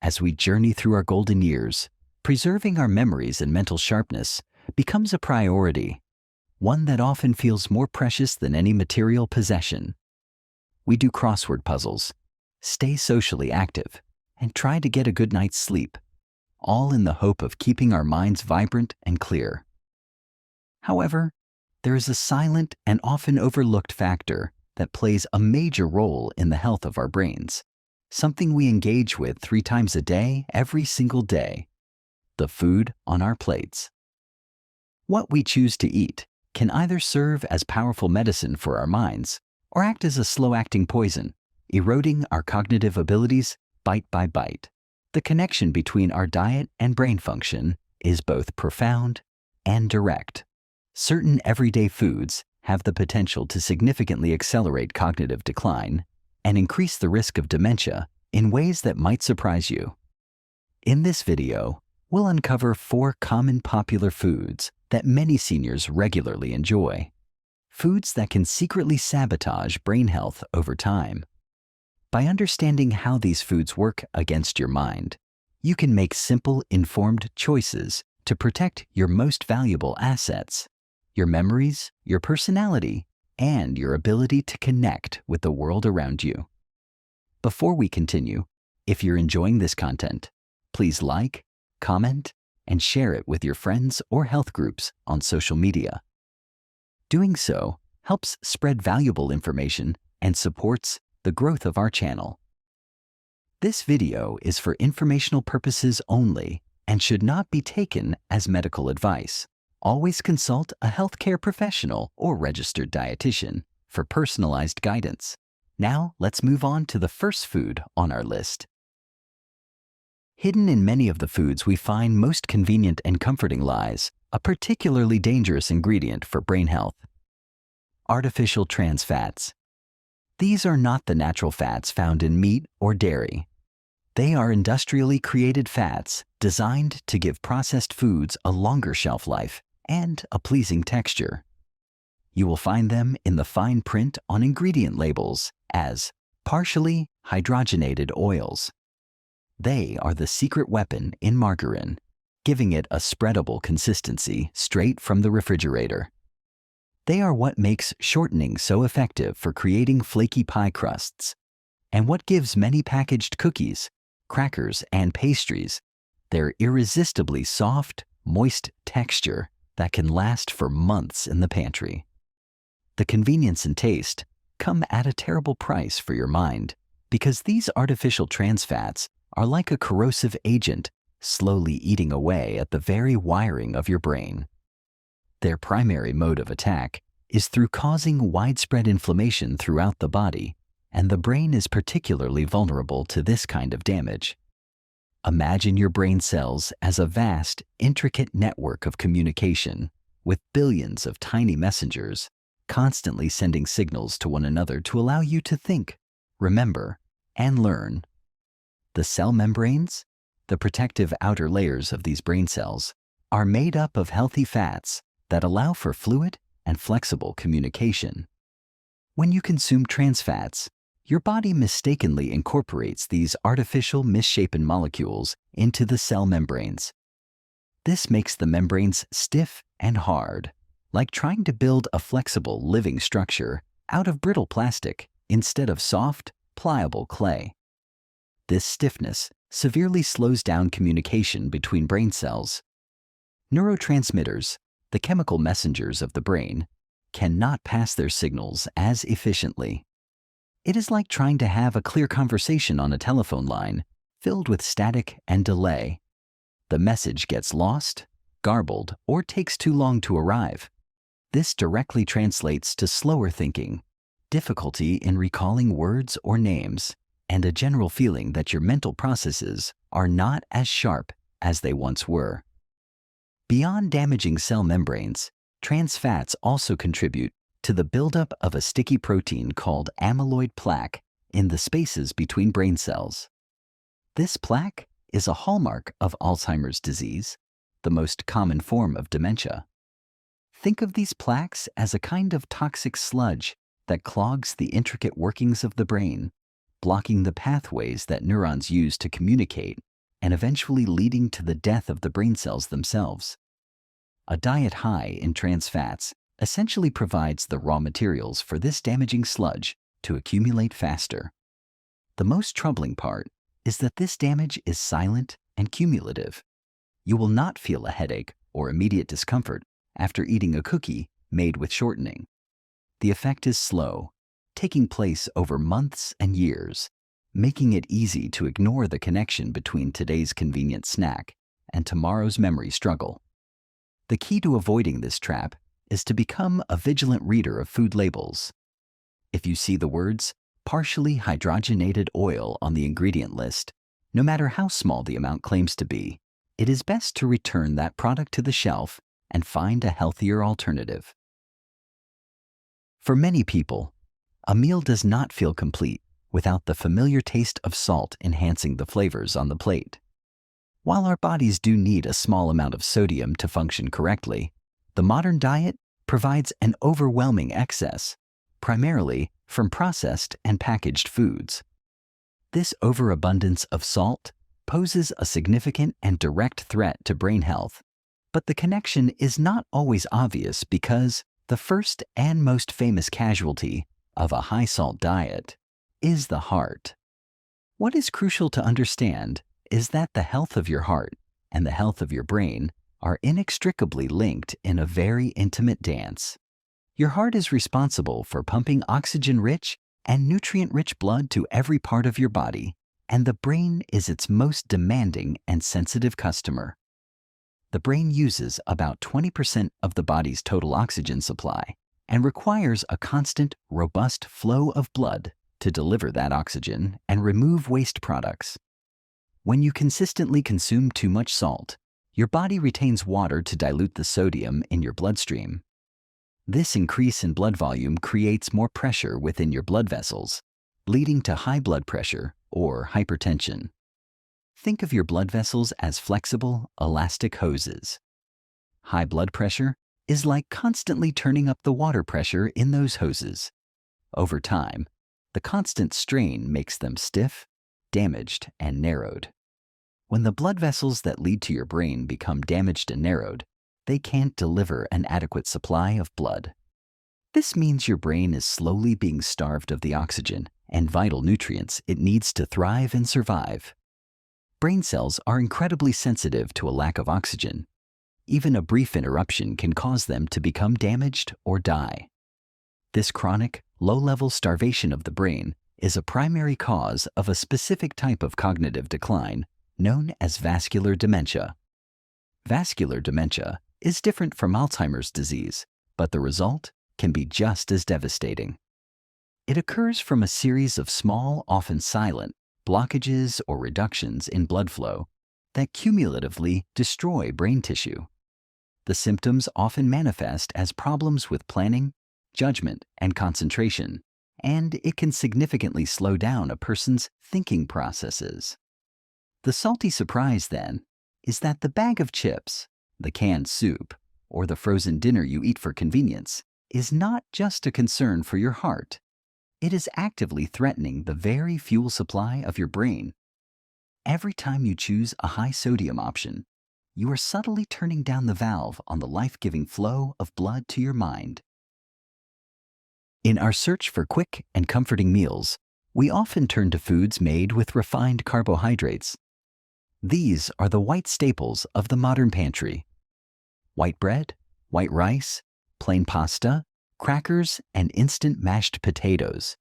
As we journey through our golden years, preserving our memories and mental sharpness becomes a priority, one that often feels more precious than any material possession. We do crossword puzzles, stay socially active, and try to get a good night's sleep, all in the hope of keeping our minds vibrant and clear. However, there is a silent and often overlooked factor that plays a major role in the health of our brains, something we engage with 3 times a day, every single day: the food on our plates. What we choose to eat can either serve as powerful medicine for our minds or act as a slow-acting poison, eroding our cognitive abilities bite by bite. The connection between our diet and brain function is both profound and direct. Certain everyday foods have the potential to significantly accelerate cognitive decline and increase the risk of dementia in ways that might surprise you. In this video, we'll uncover 4 common popular foods that many seniors regularly enjoy. Foods that can secretly sabotage brain health over time. By understanding how these foods work against your mind, you can make simple, informed choices to protect your most valuable assets: your memories, your personality, and your ability to connect with the world around you. Before we continue, if you're enjoying this content, please like, comment, and share it with your friends or health groups on social media. Doing so helps spread valuable information and supports the growth of our channel. This video is for informational purposes only and should not be taken as medical advice. Always consult a healthcare professional or registered dietitian for personalized guidance. Now, let's move on to the first food on our list. Hidden in many of the foods we find most convenient and comforting lies a particularly dangerous ingredient for brain health: artificial trans fats. These are not the natural fats found in meat or dairy. They are industrially created fats designed to give processed foods a longer shelf life and a pleasing texture. You will find them in the fine print on ingredient labels as partially hydrogenated oils. They are the secret weapon in margarine, giving it a spreadable consistency straight from the refrigerator. They are what makes shortening so effective for creating flaky pie crusts, and what gives many packaged cookies, crackers, and pastries their irresistibly soft, moist texture that can last for months in the pantry. The convenience and taste come at a terrible price for your mind, because these artificial trans fats are like a corrosive agent slowly eating away at the very wiring of your brain. Their primary mode of attack is through causing widespread inflammation throughout the body, and the brain is particularly vulnerable to this kind of damage. Imagine your brain cells as a vast, intricate network of communication with billions of tiny messengers constantly sending signals to one another to allow you to think, remember, and learn. The cell membranes, the protective outer layers of these brain cells, are made up of healthy fats that allow for fluid and flexible communication. When you consume trans fats, your body mistakenly incorporates these artificial misshapen molecules into the cell membranes. This makes the membranes stiff and hard, like trying to build a flexible living structure out of brittle plastic instead of soft, pliable clay. This stiffness severely slows down communication between brain cells. Neurotransmitters, the chemical messengers of the brain, cannot pass their signals as efficiently. It is like trying to have a clear conversation on a telephone line filled with static and delay. The message gets lost, garbled, or takes too long to arrive. This directly translates to slower thinking, difficulty in recalling words or names, and a general feeling that your mental processes are not as sharp as they once were. Beyond damaging cell membranes, trans fats also contribute to the buildup of a sticky protein called amyloid plaque in the spaces between brain cells. This plaque is a hallmark of Alzheimer's disease, the most common form of dementia. Think of these plaques as a kind of toxic sludge that clogs the intricate workings of the brain, blocking the pathways that neurons use to communicate and eventually leading to the death of the brain cells themselves. A diet high in trans fats essentially provides the raw materials for this damaging sludge to accumulate faster. The most troubling part is that this damage is silent and cumulative. You will not feel a headache or immediate discomfort after eating a cookie made with shortening. The effect is slow, taking place over months and years, making it easy to ignore the connection between today's convenient snack and tomorrow's memory struggle. The key to avoiding this trap is to become a vigilant reader of food labels. If you see the words partially hydrogenated oil on the ingredient list, no matter how small the amount claims to be, it is best to return that product to the shelf and find a healthier alternative. For many people, a meal does not feel complete without the familiar taste of salt enhancing the flavors on the plate. While our bodies do need a small amount of sodium to function correctly, the modern diet provides an overwhelming excess, primarily from processed and packaged foods. This overabundance of salt poses a significant and direct threat to brain health, but the connection is not always obvious because the first and most famous casualty of a high-salt diet is the heart. What is crucial to understand is that the health of your heart and the health of your brain are inextricably linked in a very intimate dance. Your heart is responsible for pumping oxygen-rich and nutrient-rich blood to every part of your body, and the brain is its most demanding and sensitive customer. The brain uses about 20% of the body's total oxygen supply and requires a constant, robust flow of blood to deliver that oxygen and remove waste products. When you consistently consume too much salt, your body retains water to dilute the sodium in your bloodstream. This increase in blood volume creates more pressure within your blood vessels, leading to high blood pressure or hypertension. Think of your blood vessels as flexible, elastic hoses. High blood pressure is like constantly turning up the water pressure in those hoses. Over time, the constant strain makes them stiff, damaged, and narrowed. When the blood vessels that lead to your brain become damaged and narrowed, they can't deliver an adequate supply of blood. This means your brain is slowly being starved of the oxygen and vital nutrients it needs to thrive and survive. Brain cells are incredibly sensitive to a lack of oxygen. Even a brief interruption can cause them to become damaged or die. This chronic, low-level starvation of the brain is a primary cause of a specific type of cognitive decline known as vascular dementia. Vascular dementia is different from Alzheimer's disease, but the result can be just as devastating. It occurs from a series of small, often silent, blockages or reductions in blood flow that cumulatively destroy brain tissue. The symptoms often manifest as problems with planning, judgment, and concentration, and it can significantly slow down a person's thinking processes. The salty surprise, then, is that the bag of chips, the canned soup, or the frozen dinner you eat for convenience is not just a concern for your heart. It is actively threatening the very fuel supply of your brain. Every time you choose a high-sodium option, you are subtly turning down the valve on the life-giving flow of blood to your mind. In our search for quick and comforting meals, we often turn to foods made with refined carbohydrates. These are the white staples of the modern pantry. White bread, white rice, plain pasta, crackers, and instant mashed potatoes.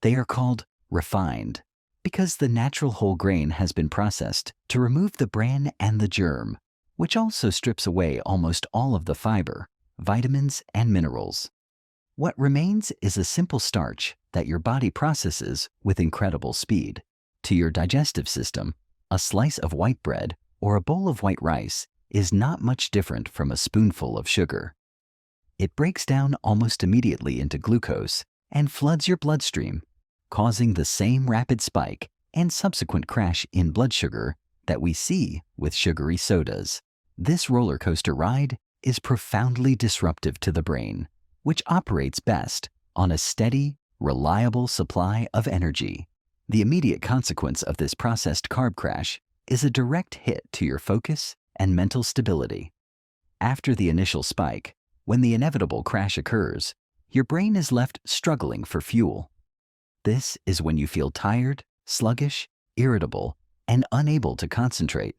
They are called refined because the natural whole grain has been processed to remove the bran and the germ, which also strips away almost all of the fiber, vitamins, and minerals. What remains is a simple starch that your body processes with incredible speed. To your digestive system, a slice of white bread or a bowl of white rice is not much different from a spoonful of sugar. It breaks down almost immediately into glucose and floods your bloodstream, causing the same rapid spike and subsequent crash in blood sugar that we see with sugary sodas. This roller coaster ride is profoundly disruptive to the brain, which operates best on a steady, reliable supply of energy. The immediate consequence of this processed carb crash is a direct hit to your focus and mental stability. After the initial spike, when the inevitable crash occurs, your brain is left struggling for fuel. This is when you feel tired, sluggish, irritable, and unable to concentrate.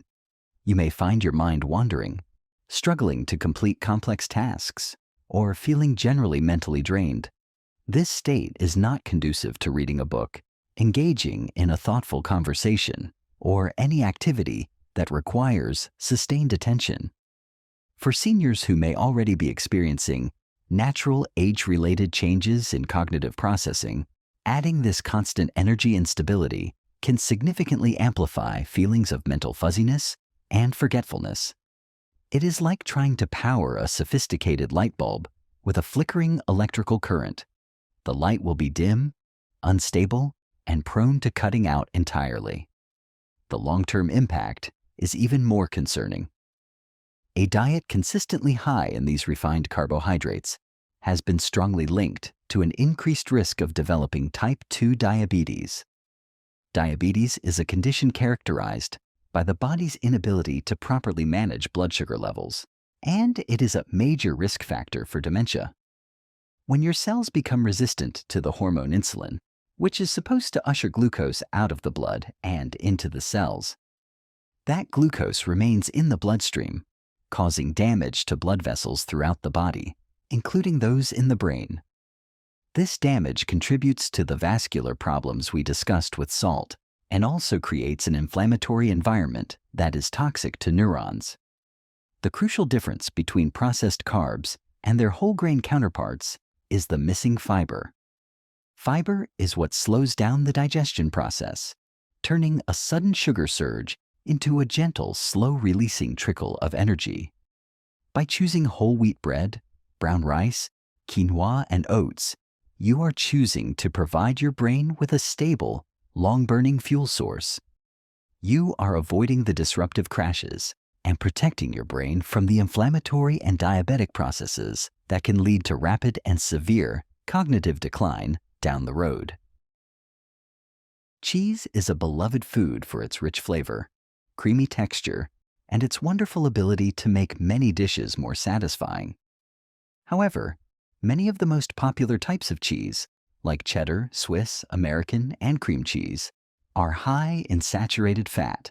You may find your mind wandering, struggling to complete complex tasks, or feeling generally mentally drained. This state is not conducive to reading a book, engaging in a thoughtful conversation, or any activity that requires sustained attention. For seniors who may already be experiencing natural age-related changes in cognitive processing, adding this constant energy instability can significantly amplify feelings of mental fuzziness and forgetfulness. It is like trying to power a sophisticated light bulb with a flickering electrical current. The light will be dim, unstable, and prone to cutting out entirely. The long-term impact is even more concerning. A diet consistently high in these refined carbohydrates has been strongly linked to an increased risk of developing type 2 diabetes. Diabetes is a condition characterized by the body's inability to properly manage blood sugar levels, and it is a major risk factor for dementia. When your cells become resistant to the hormone insulin, which is supposed to usher glucose out of the blood and into the cells, that glucose remains in the bloodstream, causing damage to blood vessels throughout the body, including those in the brain. This damage contributes to the vascular problems we discussed with salt and also creates an inflammatory environment that is toxic to neurons. The crucial difference between processed carbs and their whole grain counterparts is the missing fiber. Fiber is what slows down the digestion process, turning a sudden sugar surge into a gentle, slow-releasing trickle of energy. By choosing whole wheat bread, brown rice, quinoa, and oats, you are choosing to provide your brain with a stable, long-burning fuel source. You are avoiding the disruptive crashes and protecting your brain from the inflammatory and diabetic processes that can lead to rapid and severe cognitive decline down the road. Cheese is a beloved food for its rich flavor, creamy texture, and its wonderful ability to make many dishes more satisfying. However, many of the most popular types of cheese, like cheddar, Swiss, American, and cream cheese, are high in saturated fat.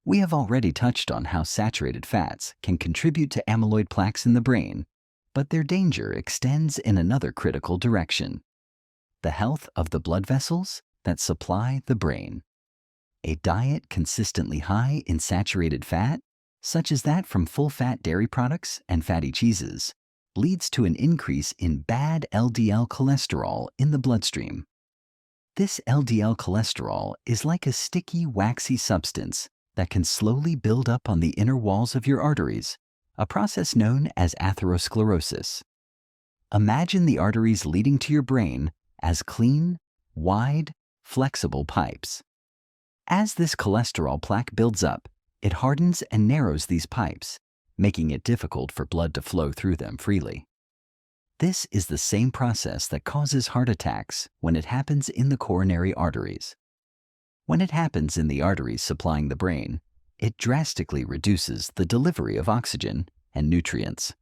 We have already touched on how saturated fats can contribute to amyloid plaques in the brain, but their danger extends in another critical direction: the health of the blood vessels that supply the brain. A diet consistently high in saturated fat, such as that from full-fat dairy products and fatty cheeses, leads to an increase in bad LDL cholesterol in the bloodstream. This LDL cholesterol is like a sticky, waxy substance that can slowly build up on the inner walls of your arteries, a process known as atherosclerosis. Imagine the arteries leading to your brain as clean, wide, flexible pipes. As this cholesterol plaque builds up, it hardens and narrows these pipes, making it difficult for blood to flow through them freely. This is the same process that causes heart attacks when it happens in the coronary arteries. When it happens in the arteries supplying the brain, it drastically reduces the delivery of oxygen and nutrients.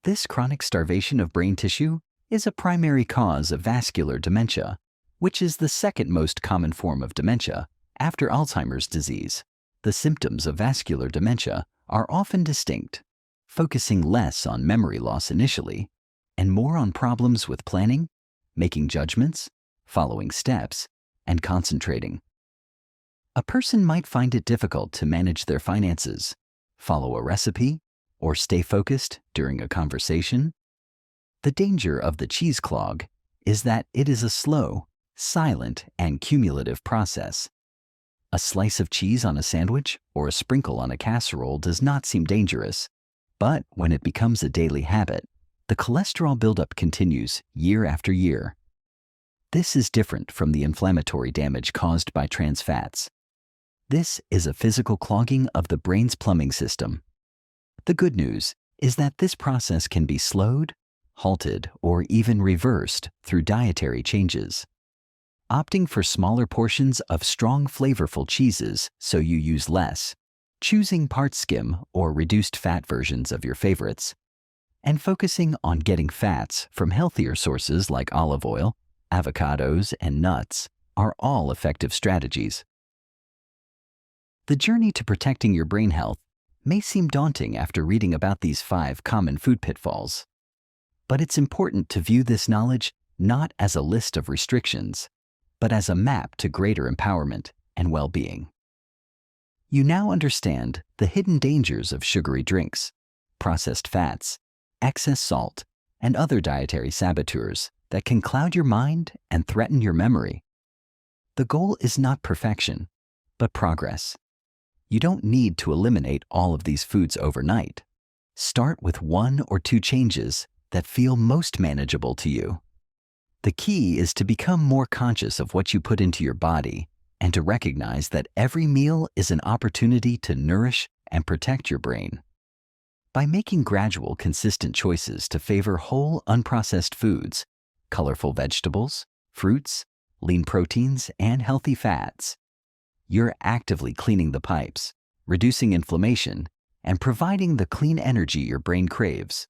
This chronic starvation of brain tissue is a primary cause of vascular dementia, which is the second most common form of dementia after Alzheimer's disease. The symptoms of vascular dementia are often distinct, focusing less on memory loss initially and more on problems with planning, making judgments, following steps, and concentrating. A person might find it difficult to manage their finances, follow a recipe, or stay focused during a conversation. The danger of the cheese clog is that it is a slow, silent, and cumulative process. A slice of cheese on a sandwich or a sprinkle on a casserole does not seem dangerous, but when it becomes a daily habit, the cholesterol buildup continues year after year. This is different from the inflammatory damage caused by trans fats. This is a physical clogging of the brain's plumbing system. The good news is that this process can be slowed, halted, or even reversed through dietary changes. opting for smaller portions of strong, flavorful cheeses so you use less, choosing part skim or reduced fat versions of your favorites, and focusing on getting fats from healthier sources like olive oil, avocados, and nuts are all effective strategies. The journey to protecting your brain health may seem daunting after reading about these 5 common food pitfalls. But it's important to view this knowledge not as a list of restrictions, but as a map to greater empowerment and well-being. You now understand the hidden dangers of sugary drinks, processed fats, excess salt, and other dietary saboteurs that can cloud your mind and threaten your memory. The goal is not perfection, but progress. You don't need to eliminate all of these foods overnight. Start with 1 or 2 changes that feel most manageable to you. The key is to become more conscious of what you put into your body and to recognize that every meal is an opportunity to nourish and protect your brain. By making gradual, consistent choices to favor whole, unprocessed foods, colorful vegetables, fruits, lean proteins, and healthy fats, you're actively cleaning the pipes, reducing inflammation, and providing the clean energy your brain craves.